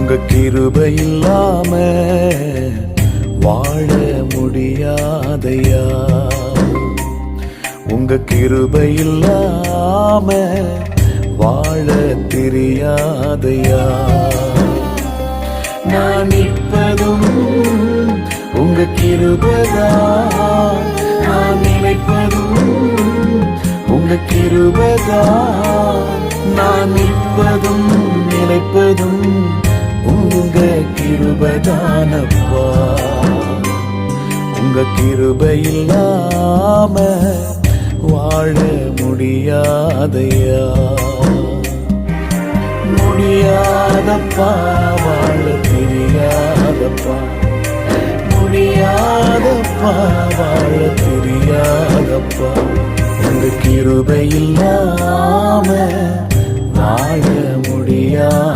உங்க கிருபை இல்லாம வாழ முடியாதையா. உங்க கிருபை இல்லாம வாழ தெரியாதையா. நான் நிற்பதும் உங்க கிருபைதான், நான் நினைப்பதும் உங்க கிருபைதான். நான் நிற்பதும் நினைப்பதும் உங்க கிருபைதானப்பா. உங்க கிருபை இல்லாம வாழ முடியாதையா. முடியாதப்பா, வாழ தெரியாதப்பா. முடியாதப்பா, வாழ தெரியாதப்பா. உங்க கிருபை இல்லாம வாழ முடியாது.